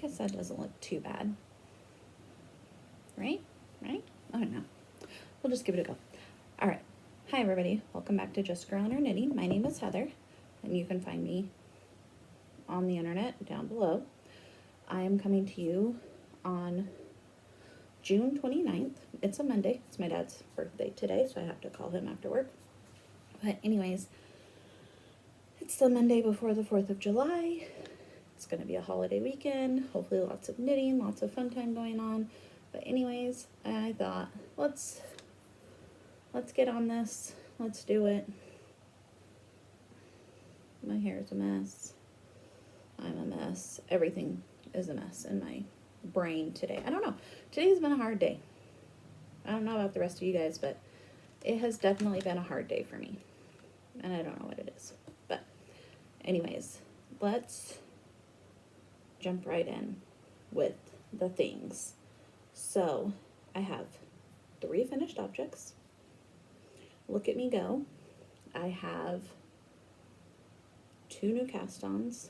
guess that doesn't look too bad. Right? Right? Oh no. We'll just give it a go. All right. Hi everybody. Welcome back to Just a Girl and Her Knitting. My name is Heather, and you can find me on the internet down below. I am coming to you on June 29th. It's a Monday. It's my dad's birthday today, so I have to call him after work. But anyways, it's the Monday before the 4th of July. It's going to be a holiday weekend. Hopefully lots of knitting, lots of fun time going on. But anyways, I thought, let's get on this. Let's do it. My hair is a mess. I'm a mess. Everything is a mess in my brain today. I don't know. Today's been a hard day. I don't know about the rest of you guys, but it has definitely been a hard day for me. And I don't know what it is. But anyways, let's jump right in with the things. So I have 3 finished objects. Look at me go. I have 2 new cast-ons.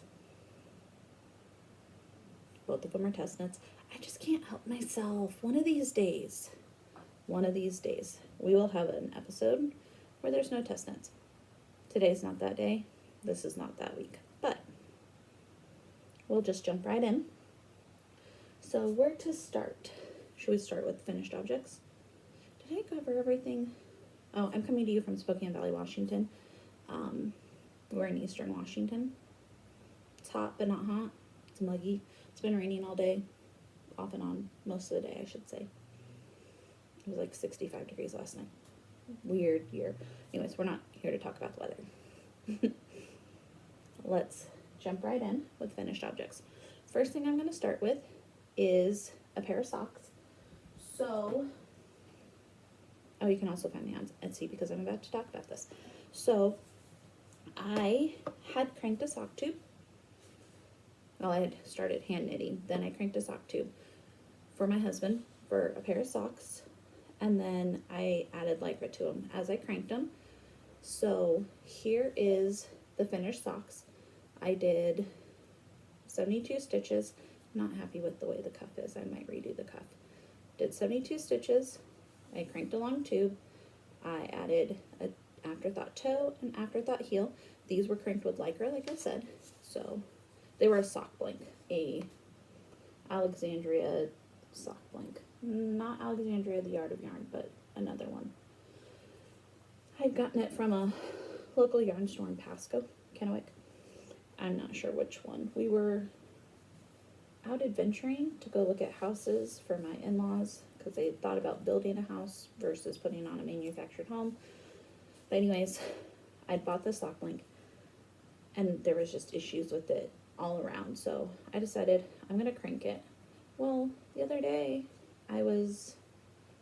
Both of them are test knits. I just can't help myself. One of these days, we will have an episode where there's no test knits. Today's not that day. This is not that week. But we'll just jump right in. So where to start? Should we start with finished objects? Did I cover everything? Oh, I'm coming to you from Spokane Valley, Washington. We're in Eastern Washington. It's hot, but not hot. It's muggy. It's been raining all day, off and on, most of the day, I should say. It was like 65 degrees last night. Weird year. Anyways, we're not here to talk about the weather. Let's jump right in with finished objects. First thing I'm going to start with is a pair of socks. So, oh, you can also find me on Etsy because I'm about to talk about this. So, I had cranked a sock tube. Well, I had started hand knitting. Then I cranked a sock tube for my husband for a pair of socks. And then I added Lycra to them as I cranked them. So here is the finished socks. I did 72 stitches. I'm not happy with the way the cuff is. I might redo the cuff. Did 72 stitches. I cranked a long tube. I added an afterthought toe and afterthought heel. These were cranked with Lycra, like I said. So they were a sock blank, a Alexandria sock blank. Not Alexandria, the Art of Yarn, but another one. I'd gotten it from a local yarn store in Pasco, Kennewick. I'm not sure which one. We were out adventuring to go look at houses for my in-laws because they thought about building a house versus putting on a manufactured home. But anyways, I'd bought the sock blank and there was just issues with it all around. So I decided I'm going to crank it. Well, the other day I was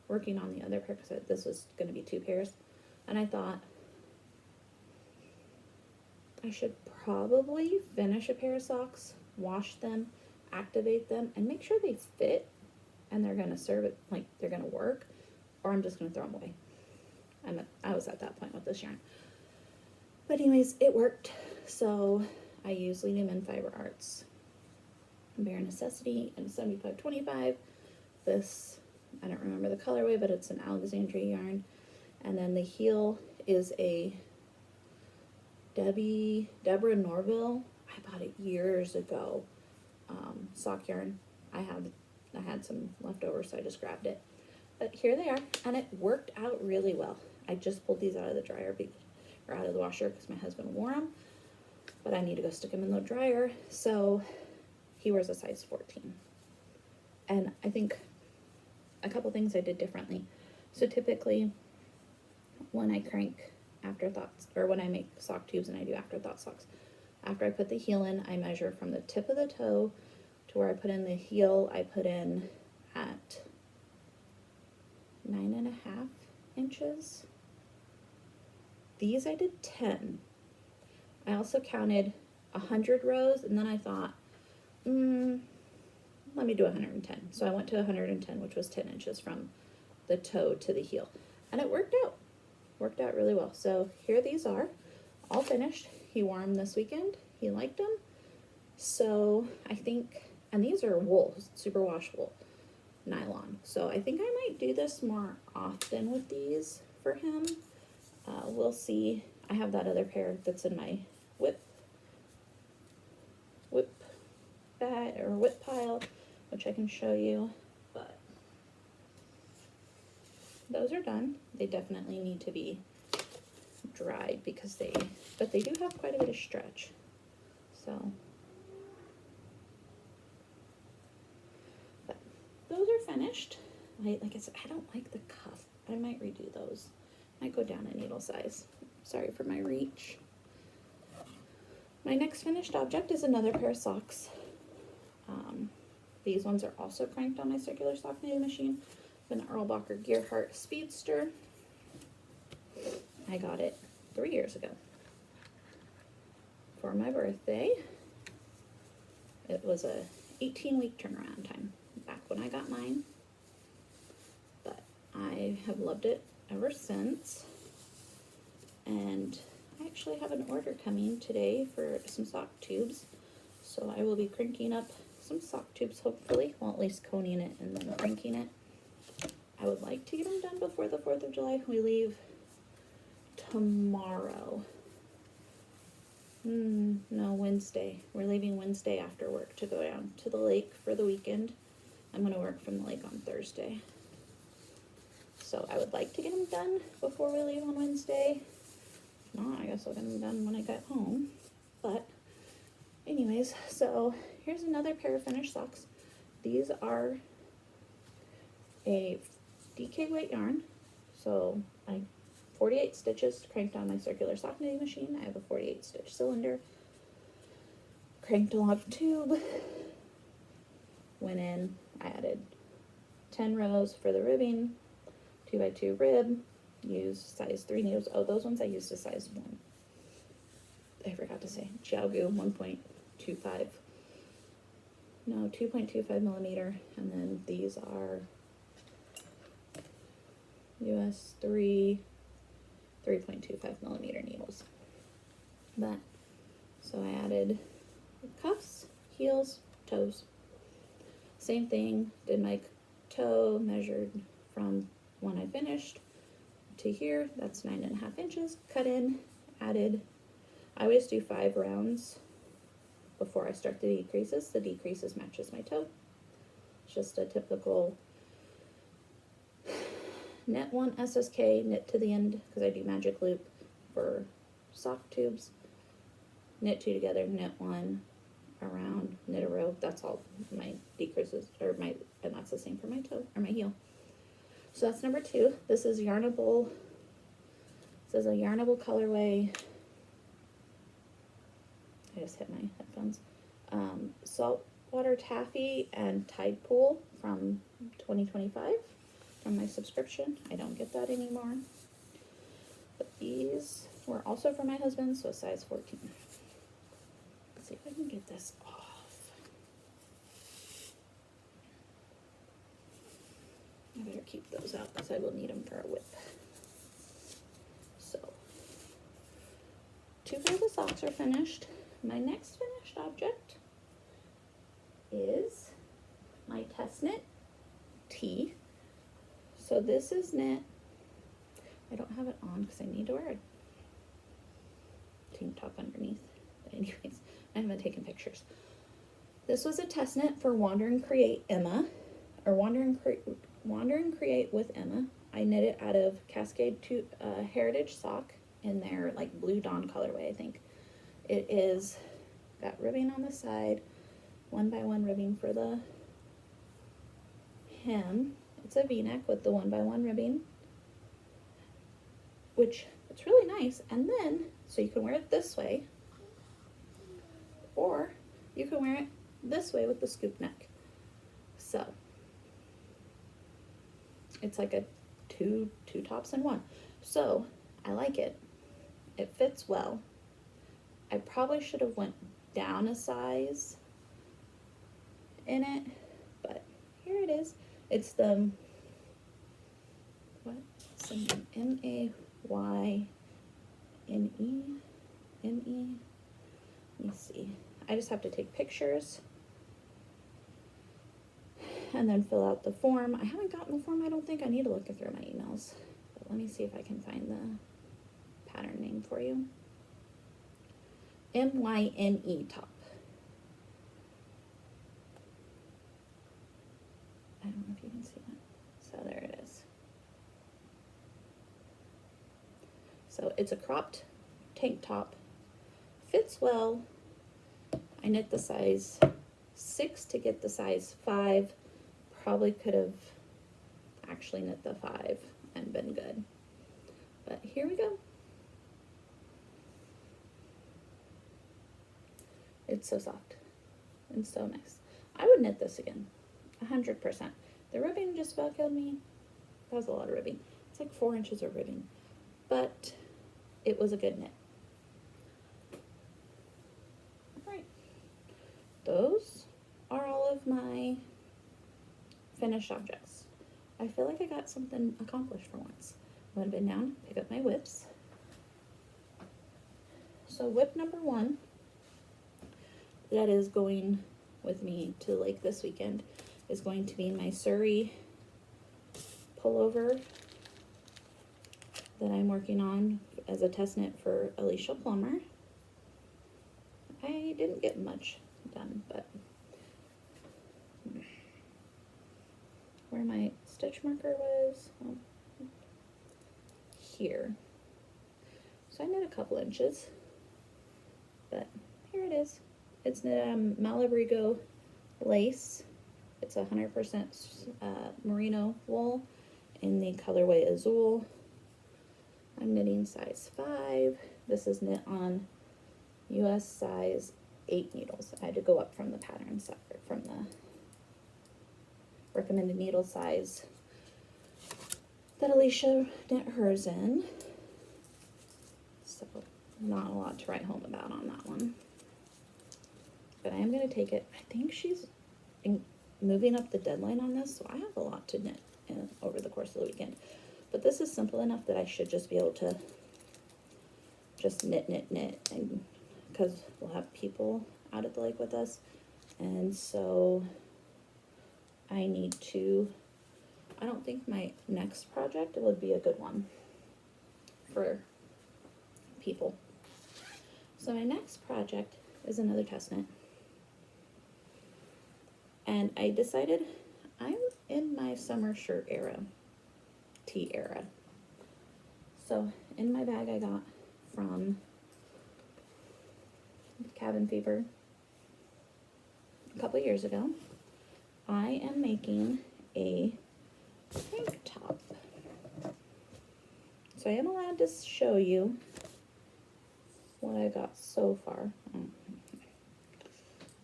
working on the other pair because this was going to be 2 pairs. And I thought I should probably finish a pair of socks, wash them, activate them, and make sure they fit and they're going to serve it, like they're going to work, or I'm just going to throw them away. I was at that point with this yarn. But anyways, it worked. So I use Mayne Fiber Arts Bare Necessity in 7525. This, I don't remember the colorway, but it's an Alexandria yarn. And then the heel is a Deborah Norville. I bought it years ago. Sock yarn. I had some leftover, so I just grabbed it. But here they are, and it worked out really well. I just pulled these out of the dryer, or out of the washer, because my husband wore them. But I need to go stick them in the dryer, so he wears a size 14. And I think a couple things I did differently. So typically, when I crank afterthoughts, or when I make sock tubes and I do afterthought socks, after I put the heel in, I measure from the tip of the toe to where I put in the heel. I put in at 9.5 inches. These I did 10. I also counted 100 rows, and then I thought, let me do 110. So I went to 110, which was 10 inches from the toe to the heel. And it worked out really well. So here these are, all finished. He wore them this weekend. He liked them. So I think And these are wool, superwash wool, nylon. So I think I might do this more often with these for him. We'll see. I have that other pair that's in my whip bag or whip pile, which I can show you. But those are done. They definitely need to be dried because they do have quite a bit of stretch. So, but those are finished. Like I said, I don't like the cuff. I might redo those. Might go down a needle size. Sorry for my reach. My next finished object is another pair of socks. These ones are also cranked on my circular sock knitting machine. An Erlbacher Gearhart Speedster. I got it 3 years ago for my birthday. It was a 18-week turnaround time back when I got mine, but I have loved it ever since. And I actually have an order coming today for some sock tubes, so I will be cranking up some sock tubes hopefully, well, at least coning it and then cranking it. I would like to get them done before the 4th of July. We leave tomorrow. No, Wednesday. We're leaving Wednesday after work to go down to the lake for the weekend. I'm going to work from the lake on Thursday. So I would like to get them done before we leave on Wednesday. If not, I guess I'll get them done when I get home. But anyways, so here's another pair of finished socks. These are a DK weight yarn. So I 48 stitches cranked on my circular sock knitting machine. I have a 48 stitch cylinder. Cranked a lot of tube. Went in, I added 10 rows for the ribbing, 2x2 rib, used size 3 needles. Oh, those ones I used a size 1. I forgot to say. Jiaogu 1.25. No, 2.25 millimeter. And then these are US 3.25 millimeter needles. But, so I added cuffs, heels, toes. Same thing, did my toe, measured from when I finished to here, that's 9.5 inches, cut in, added, I always do 5 rounds before I start the decreases. The decreases matches my toe. It's just a typical knit 1 SSK, knit to the end, because I do magic loop for sock tubes, knit 2 together, knit 1 around, knit a row. That's all my decreases, or my, and that's the same for my toe, or my heel. So that's number 2. This is Yarnable. This is a Yarnable colorway. I just hit my headphones. Saltwater Taffy and Tide Pool from 2025 from my subscription. I don't get that anymore. But these were also for my husband, so size 14. Let's see if I can get this off. I better keep those out because I will need them for a whip. So, 2 pairs of socks are finished. My next finished object is my test knit tee. So this is knit. I don't have it on because I need to wear a tank top underneath. But anyways, I haven't taken pictures. This was a test knit for Wander and Create Emma, or Wander and Create with Emma. I knit it out of Cascade Heritage sock in their like Blue Dawn colorway, I think. It is got ribbing on the side, 1x1 ribbing for the hem. It's a V-neck with the 1x1 ribbing, which it's really nice. And then, so you can wear it this way, or you can wear it this way with the scoop neck. So it's like a two tops in one. So I like it. It fits well. I probably should have went down a size in it, but here it is. It's the, what? Something Mayne. Let me see. I just have to take pictures and then fill out the form. I haven't gotten the form. I don't think. I need to look through my emails. But let me see if I can find the pattern name for you. Myne top. I don't know if you can see that. So there it is. So it's a cropped tank top. Fits well. I knit the size 6 to get the size 5. Probably could have actually knit the 5 and been good. But here we go. It's so soft and so nice. I would knit this again, 100%. The ribbing just about killed me. That was a lot of ribbing. It's like 4 inches of ribbing, but it was a good knit. All right, those are all of my finished objects. I feel like I got something accomplished for once. I'm gonna bend down, pick up my whips. So whip number 1, that is going with me to Lake this weekend, is going to be my Suri pullover that I'm working on as a test knit for Alicia Plummer. I didn't get much done, but where my stitch marker was, here. So I knit a couple inches, but here it is. It's knit Malabrigo lace. It's 100% merino wool in the colorway Azul. I'm knitting size 5. This is knit on US size 8 needles. I had to go up from the pattern size, from the recommended needle size that Alicia knit hers in. So not a lot to write home about on that one. But I am going to take it. I think she's moving up the deadline on this, so I have a lot to knit over the course of the weekend. But this is simple enough that I should just be able to just knit, and because we'll have people out at the lake with us, and so I need to, I don't think my next project would be a good one for people. So my next project is another test knit. And I decided I'm in my summer shirt era, tee era. So in my bag I got from Cabin Fever a couple years ago, I am making a tank top. So I am allowed to show you what I got so far.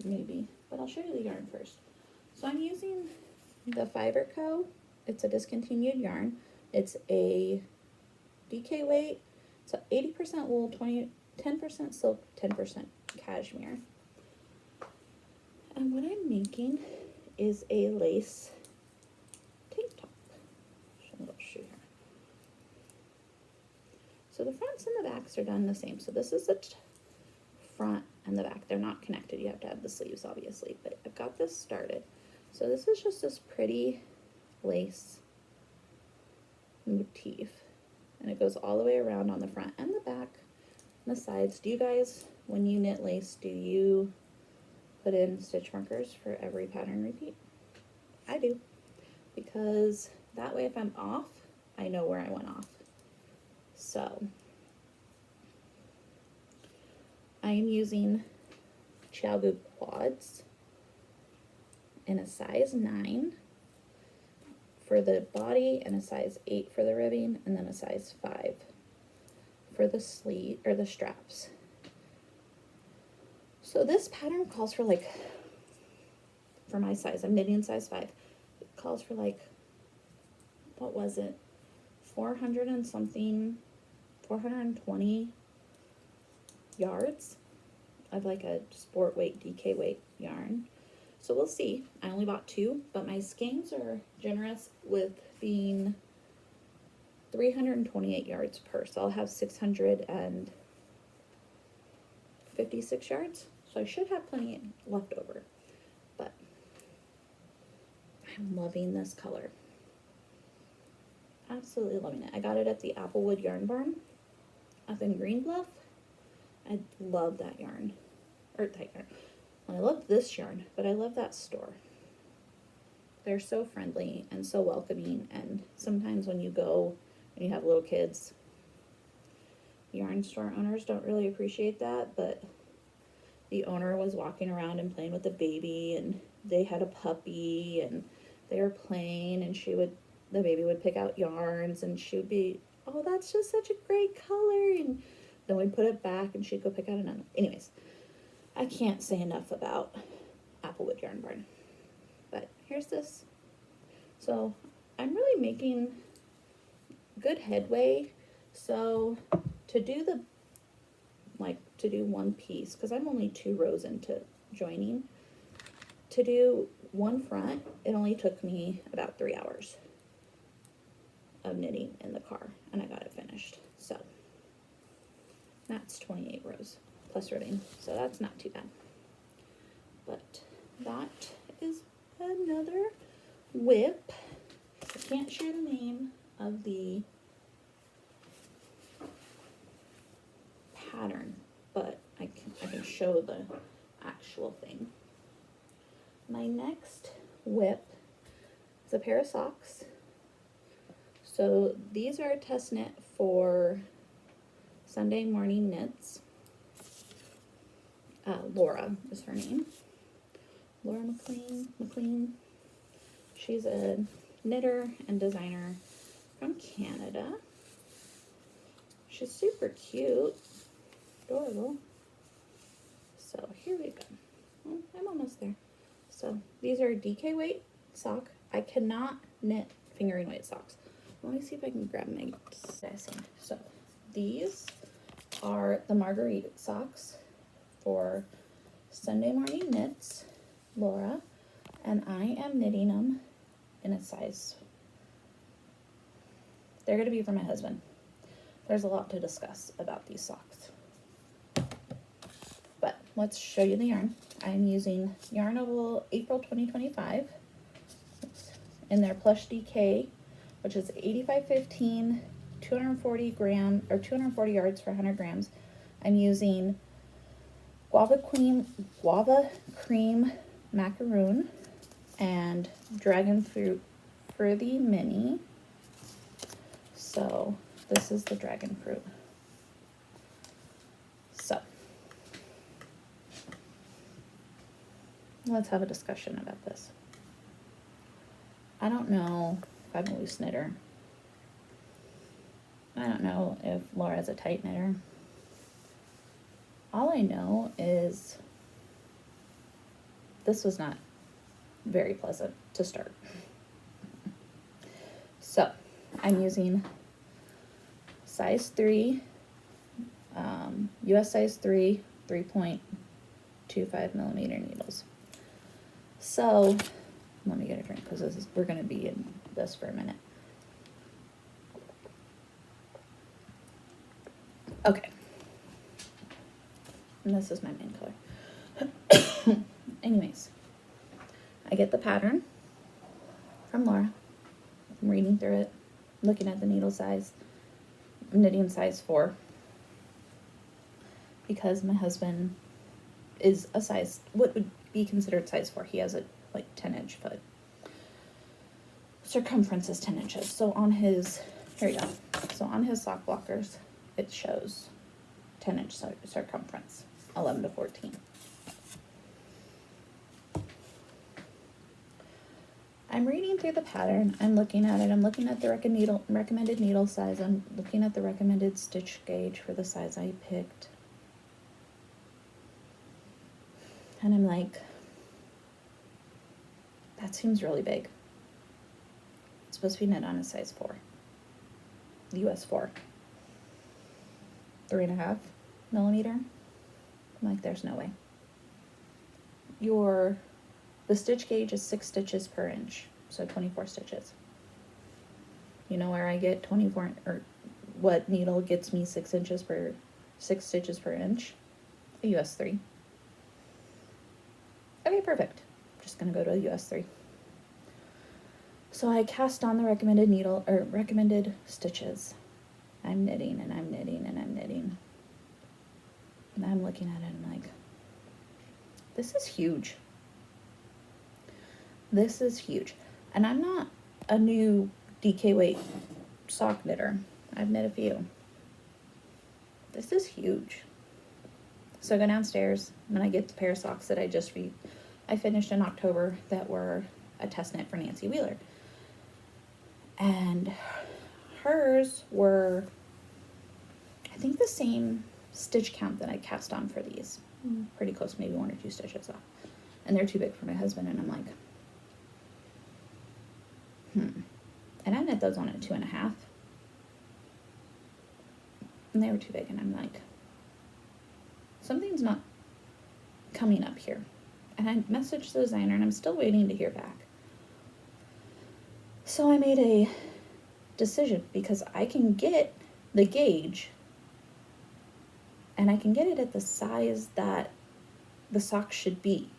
Maybe, but I'll show you the yarn first. So I'm using the Fiber Co. It's a discontinued yarn. It's a DK weight. It's 80% wool, 10% silk, 10% cashmere. And what I'm making is a lace tank top. I'll show you here. So the fronts and the backs are done the same. So this is the front and the back. They're not connected. You have to have the sleeves, obviously, but I've got this started. So this is just this pretty lace motif, and it goes all the way around on the front and the back and the sides. Do you guys, when you knit lace, do you put in stitch markers for every pattern repeat? I do, because that way if I'm off, I know where I went off. So I am using Xiaogu quads in a size 9 for the body and a size 8 for the ribbing, and then a size 5 for the sleeve or the straps. So this pattern calls for like, for my size, I'm knitting size 5, it calls for like, what was it, 400 and something, 420 yards of like a sport weight, DK weight yarn. So we'll see. I only bought 2, but my skeins are generous with being 328 yards per. So I'll have 656 yards. So I should have plenty left over. But I I'm loving this color. Absolutely loving it. I got it at the Applewood Yarn Barn up in Green Bluff. I love that yarn. Or that yarn. I love this yarn, but I love that store. They're so friendly and so welcoming, and sometimes when you go and you have little kids, yarn store owners don't really appreciate that, but the owner was walking around and playing with the baby, and they had a puppy, and they were playing, and the baby would pick out yarns, and she would be, oh, that's just such a great color, and then we'd put it back, and she'd go pick out another. Anyways, I can't say enough about Applewood Yarn Barn. But here's this. So I'm really making good headway. So to do one piece, because I'm only 2 rows into joining, to do one front, it only took me about 3 hours of knitting in the car, and I got it finished. So that's 28 rows plus ribbing, so that's not too bad. But that is another whip. I can't share the name of the pattern, but I can show the actual thing. My next whip is a pair of socks. So these are a test knit for Sunday Morning Knits. Laura is her name. Laura McLean. She's a knitter and designer from Canada. She's super cute, adorable. So here we go. Oh, I'm almost there. So these are DK weight sock. I cannot knit fingering weight socks. Let me see if I can grab my sizing. So these are the Marguerite socks for Sunday Morning Knits, Laura, and I am knitting them in a size. They're going to be for my husband. There's a lot to discuss about these socks. But let's show you the yarn. I'm using Yarnable April 2025 in their plush DK, which is 8515, 240 yards for 100 grams. I'm using guava cream macaroon and dragon fruit for the mini. So this is the dragon fruit. So let's have a discussion about this. I don't know if I'm a loose knitter. I don't know if Laura's a tight knitter. All I know is this was not very pleasant to start. So I'm using size 3, US size 3, 3.25 millimeter needles. So let me get a drink because we're going to be in this for a minute. Okay. And this is my main color. Anyways, I get the pattern from Laura. I'm reading through it, looking at the needle size. I'm knitting size 4 because my husband is a size, what would be considered size 4. He has a 10-inch foot. Circumference is 10 inches. So on his, here we go. So on his sock blockers, it shows 10-inch circumference, 11 to 14. I'm reading through the pattern. I'm looking at it. I'm looking at the recommended needle size. I'm looking at the recommended stitch gauge for the size I picked. And I'm like, that seems really big. It's supposed to be knit on a size 4. US 4. 3.5 millimeter. I'm like, there's no way. The stitch gauge is 6 stitches per inch, so 24 stitches. You know where I get 24, or what needle gets me 6 stitches per inch? A US 3. Okay, perfect. I'm just gonna go to a US 3. So I cast on the recommended needle, or recommended stitches. I'm knitting and I'm knitting and I'm knitting. And I'm looking at it and I'm like, this is huge. This is huge. And I'm not a new DK weight sock knitter. I've knit a few. This is huge. So I go downstairs and I get the pair of socks that I finished in October that were a test knit for Nancy Wheeler. And hers were, I think, the same stitch count that I cast on for these. Pretty close, maybe 1 or 2 stitches off. And they're too big for my husband, and I'm like, And I knit those on at 2.5. And they were too big, and I'm like, something's not coming up here. And I messaged the designer, and I'm still waiting to hear back. So I made a decision, because I can get the gauge, and I can get it at the size that the sock should be.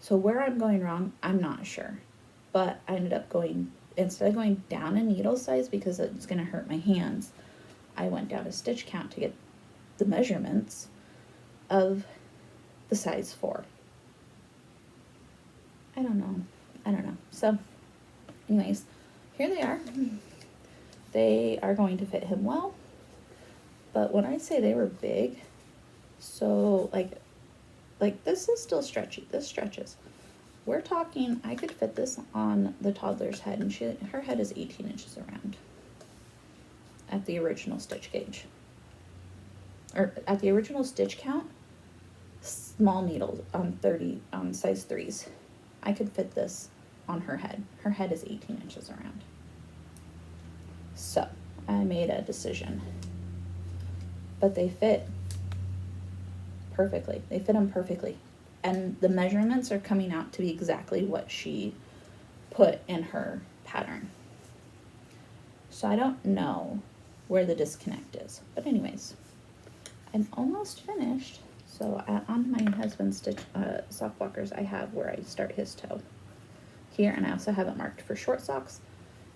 So where I'm going wrong, I'm not sure. But I ended up instead of going down a needle size because it's going to hurt my hands, I went down a stitch count to get the measurements of the size 4. I don't know. So anyways, here they are. They are going to fit him well. But when I say they were big, so like this is still stretchy. This stretches. We're talking, I could fit this on the toddler's head, and her head is 18 inches around at the original stitch gauge. Or at the original stitch count, small needles on size 3s. I could fit this on her head. Her head is 18 inches around. So I made a decision. But they fit perfectly. They fit them perfectly. And the measurements are coming out to be exactly what she put in her pattern. So I don't know where the disconnect is. But anyways, I'm almost finished. So on my husband's sock blockers, I have where I start his toe here. And I also have it marked for short socks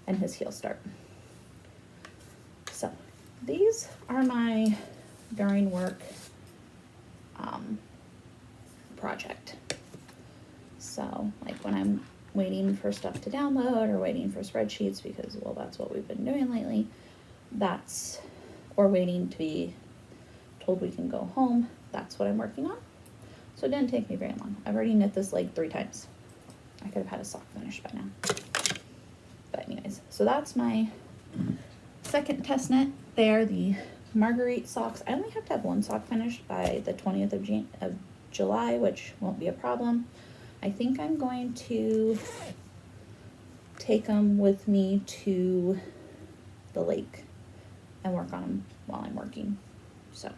and his heel start. So these are my during work project. So like when I'm waiting for stuff to download or waiting for spreadsheets, because well, that's what we've been doing lately, or waiting to be told we can go home, that's what I'm working on. So it didn't take me very long. I've already knit this like 3 times. I could have had a sock finished by now. But anyways, so that's my second test knit. They are the Marguerite socks. I only have to have 1 sock finished by the 20th of July, which won't be a problem. I think I'm going to take them with me to the lake and work on them while I'm working. So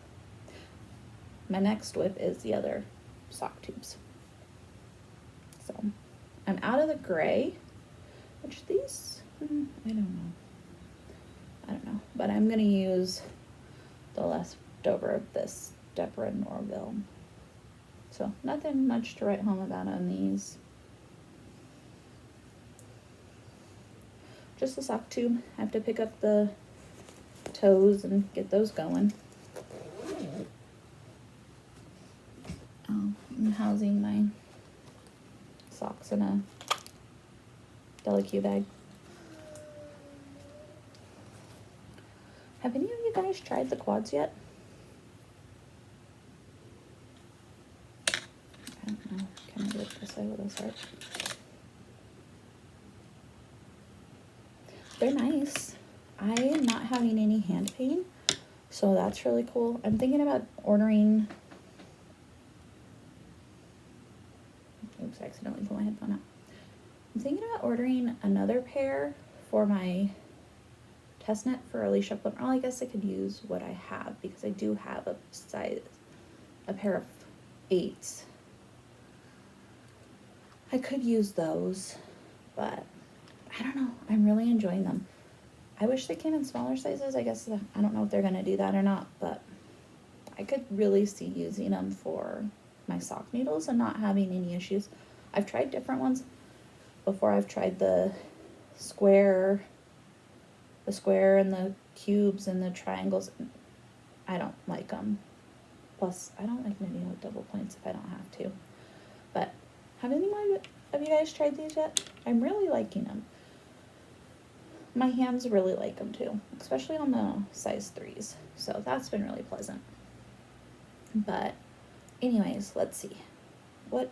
my next whip is the other sock tubes. So I'm out of the gray, which these, I don't know, but I'm going to use the leftover of this Deborah Norville. So nothing much to write home about on these. Just a sock tube. I have to pick up the toes and get those going. I'm housing my socks in a Delicu bag. Have any of you guys tried the quads yet? I don't know. Can I do it this way with this heart? They're nice. I am not having any hand pain, so that's really cool. I'm thinking about ordering... Oops, I accidentally put my headphone out. I'm thinking about ordering another pair for my test knit for Alicia Plummer. Well, I guess I could use what I have, because I do have a pair of 8s. I could use those, but I don't know. I'm really enjoying them. I wish they came in smaller sizes. I guess I don't know if they're going to do that or not, but I could really see using them for my sock needles and not having any issues. I've tried different ones before. I've tried the square, and the cubes and the triangles. I don't like them. Plus, I don't like knitting with double points if I don't have to. But have anyone of you guys tried these yet? I'm really liking them. My hands really like them too, especially on the size 3s. So that's been really pleasant. But anyways, let's see. What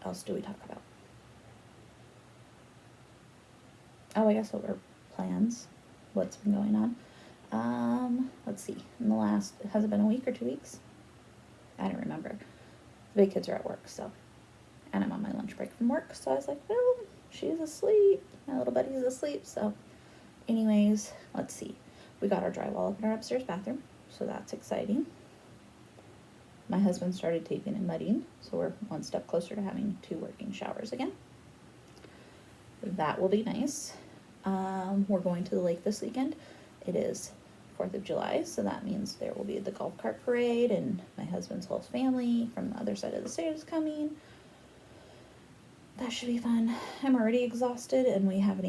else do we talk about? Oh, I guess what were plans? What's been going on? Let's see. In the last, has it been a week or 2 weeks? I don't remember. The big kids are at work, so. And I'm on my lunch break from work, so I was like, well, she's asleep. My little buddy's asleep, so. Anyways, let's see. We got our drywall up in our upstairs bathroom, so that's exciting. My husband started taping and mudding, so we're one step closer to having 2 working showers again. That will be nice. We're going to the lake this weekend. It is 4th of July, so that means there will be the golf cart parade, and my husband's whole family from the other side of the state is coming. That should be fun. I'm already exhausted, and it hasn't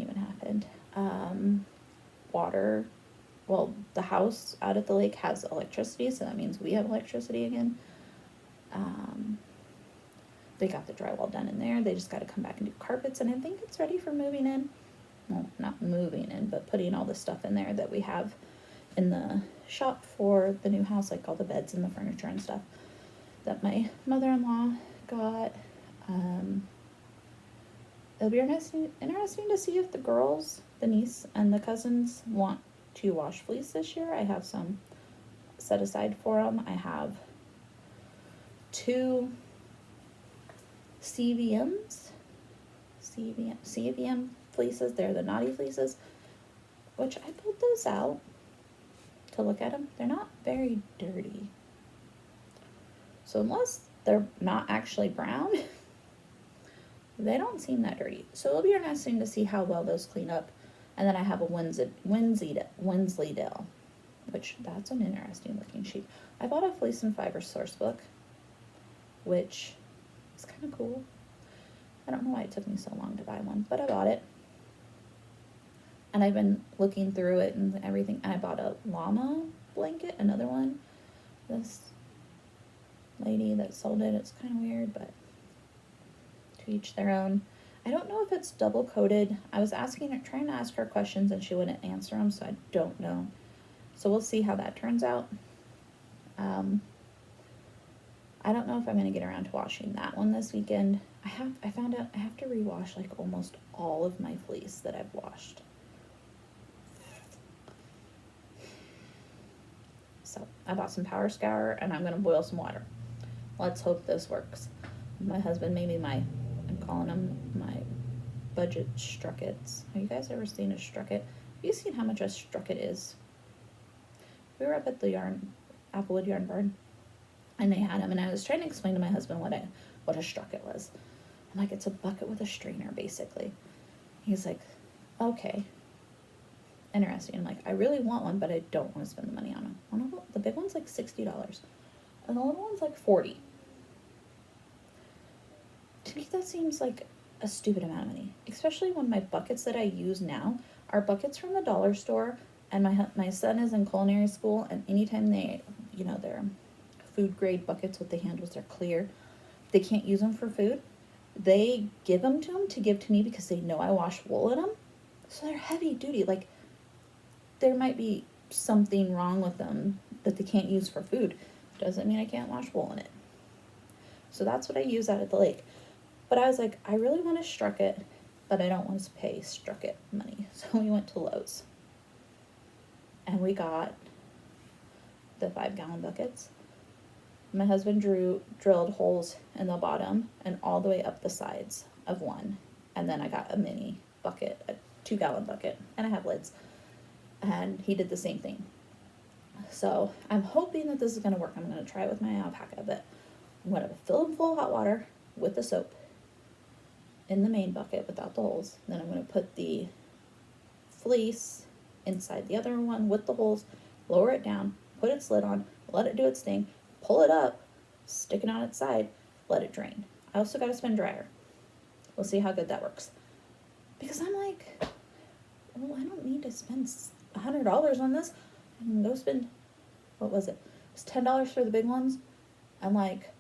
even happened. Water, well, the house out at the lake has electricity, so that means we have electricity again. They got the drywall done in there. They just got to come back and do carpets, and I think it's ready for moving in. Well, not moving in, but putting all the stuff in there that we have in the shop for the new house, like all the beds and the furniture and stuff that my mother-in-law got. It'll be interesting to see if the girls, the niece and the cousins, want to wash fleece this year. I have some set aside for them. I have 2 CVM fleeces. They're the naughty fleeces, which I pulled those out to look at them. They're not very dirty. So unless they're not actually brown, they don't seem that dirty. So it'll be interesting to see how well those clean up. And then I have a Wensleydale, which that's an interesting looking sheep. I bought a Fleece and Fiber source book, which is kind of cool. I don't know why it took me so long to buy one, but I bought it. And I've been looking through it and everything. And I bought a llama blanket, another one. This lady that sold it, it's kind of weird, but to each their own. I don't know if it's double coated. I was trying to ask her questions and she wouldn't answer them, so I don't know. So we'll see how that turns out. I don't know if I'm going to get around to washing that one this weekend. I found out I have to rewash like almost all of my fleece that I've washed. So I bought some Power Scour and I'm going to boil some water. Let's hope this works. My husband made me I'm calling them my budget struckets. Have you guys ever seen a strucket? Have you seen how much a strucket is? We were up at the Applewood Yarn Barn, and they had them, and I was trying to explain to my husband what a strucket was. I'm like, it's a bucket with a strainer, basically. He's like, okay. Interesting. I'm like, I really want one, but I don't want to spend the money on them. The big one's like $60, and the little one's like $40. To me, that seems like a stupid amount of money, especially when my buckets that I use now are buckets from the dollar store, and my son is in culinary school, and anytime they're food grade buckets with the handles are clear, they can't use them for food. They give them to him to give to me because they know I wash wool in them, so they're heavy duty. Like, there might be something wrong with them that they can't use for food. Doesn't mean I can't wash wool in it. So that's what I use out at the lake. But I was like, I really want a strucket, but I don't want to pay strucket money. So we went to Lowe's. And we got the 5-gallon buckets. My husband drilled holes in the bottom and all the way up the sides of one. And then I got a mini bucket, a 2-gallon bucket, and I have lids. And he did the same thing. So I'm hoping that this is going to work. I'm going to try it with my alpaca, but I'm going to fill them full of hot water with the soap in the main bucket without the holes. Then I'm going to put the fleece inside the other one with the holes, lower it down, put its lid on, let it do its thing, pull it up, stick it on its side, let it drain. I also got a spin dryer. We'll see how good that works. Because I'm like, well, I don't need to spend $100 on this. I can go spend, what was it? It was $10 for the big ones and like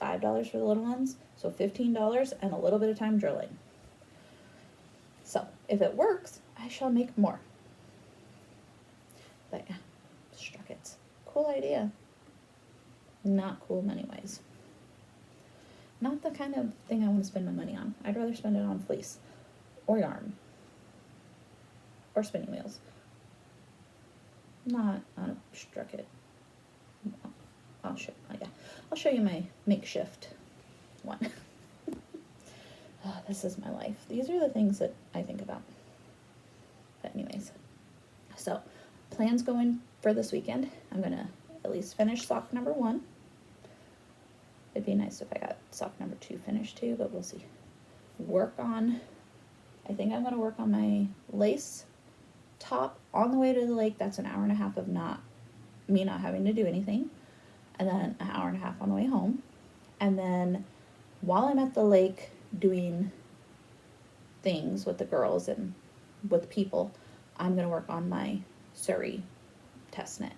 $5 for the little ones. So $15 and a little bit of time drilling. So if it works, I shall make more. But yeah, struckets. Cool idea. Not cool in many ways. Not the kind of thing I want to spend my money on. I'd rather spend it on fleece or yarn or spinning wheels. Not on a strucket. I'll show you my makeshift one. Oh, this is my life. These are the things that I think about. But anyways, so plans going for this weekend. I'm gonna at least finish sock number 1. It'd be nice if I got sock number 2 finished too, but we'll see. I think I'm gonna work on my lace top on the way to the lake. That's an hour and a half of not having to do anything. And then an hour and a half on the way home. And then while I'm at the lake doing things with the girls and with people, I'm going to work on my Suri test knit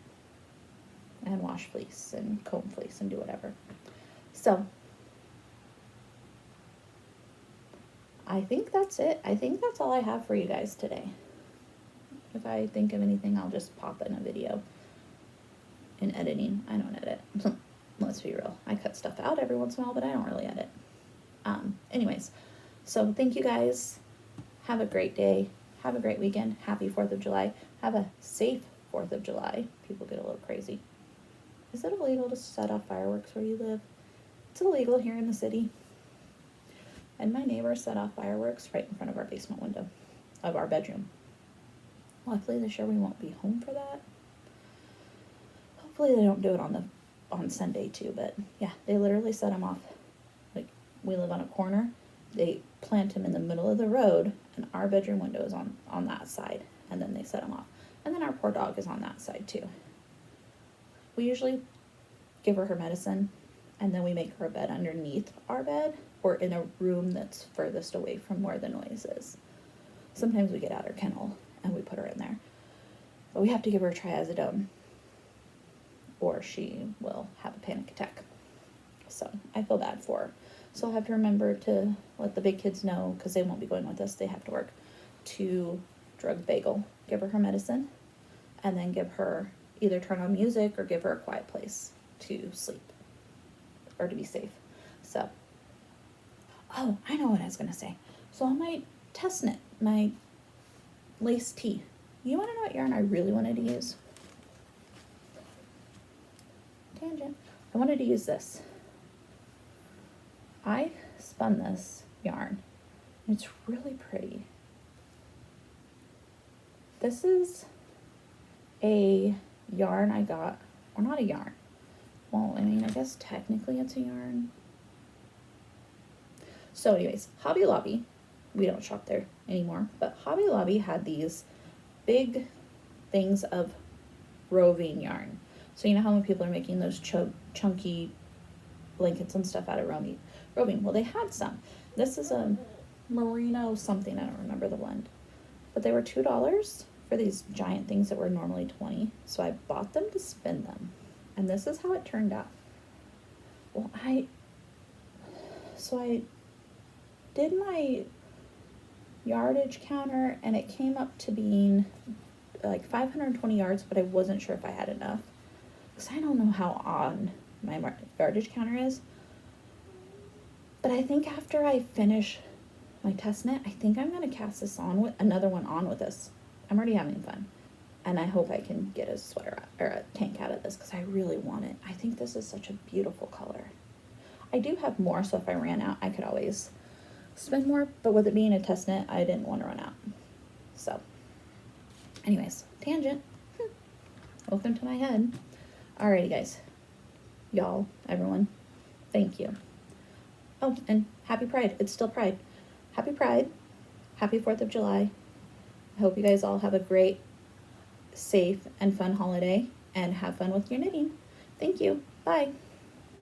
and wash fleece and comb fleece and do whatever. So I think that's it. I think that's all I have for you guys today. If I think of anything, I'll just pop in a video. In editing, I don't edit. Let's be real. I cut stuff out every once in a while, but I don't really edit. Anyways, so thank you guys. Have a great day. Have a great weekend. Happy 4th of July. Have a safe 4th of July. People get a little crazy. Is it illegal to set off fireworks where you live? It's illegal here in the city. And my neighbor set off fireworks right in front of our basement window of our bedroom. Luckily this year we won't be home for that. Hopefully they don't do it on Sunday too, but yeah, they literally set them off. Like, we live on a corner. They plant them in the middle of the road, and our bedroom window is on that side, and then they set them off. And then our poor dog is on that side too. We usually give her medicine, and then we make her a bed underneath our bed, or in a room that's furthest away from where the noise is. Sometimes we get out her kennel, and we put her in there. But we have to give her triazidone, or she will have a panic attack. So I feel bad for her. So I'll have to remember to let the big kids know, because they won't be going with us, they have to work, to drug bagel, give her medicine, and then give her, either turn on music or give her a quiet place to sleep, or to be safe. So, oh, I know what I was going to say. So on my test knit, my lace tee, you want to know what yarn I really wanted to use? Tangent. I wanted to use this. I spun this yarn. It's really pretty. This is a yarn I got, or not a yarn. Well, I mean, I guess technically it's a yarn. So anyways, Hobby Lobby, we don't shop there anymore, but Hobby Lobby had these big things of roving yarn. So you know how when people are making those chunky blankets and stuff out of roving? Well, they had some. This is a merino something, I don't remember the blend. But they were $2 for these giant things that were normally $20. So I bought them to spin them. And this is how it turned out. Well, I did my yardage counter, and it came up to being like 520 yards, but I wasn't sure if I had enough. Because I don't know how on my yardage counter is. But I think after I finish my test knit, I think I'm going to cast this on with another one on with this. I'm already having fun. And I hope I can get a sweater or a tank out of this, because I really want it. I think this is such a beautiful color. I do have more, so if I ran out, I could always spend more. But with it being a test knit, I didn't want to run out. So, anyways, tangent. Welcome to my head. Alrighty, guys. Y'all, everyone, thank you. Oh, and happy Pride. It's still Pride. Happy Pride. Happy 4th of July. I hope you guys all have a great, safe, and fun holiday, and have fun with your knitting. Thank you. Bye.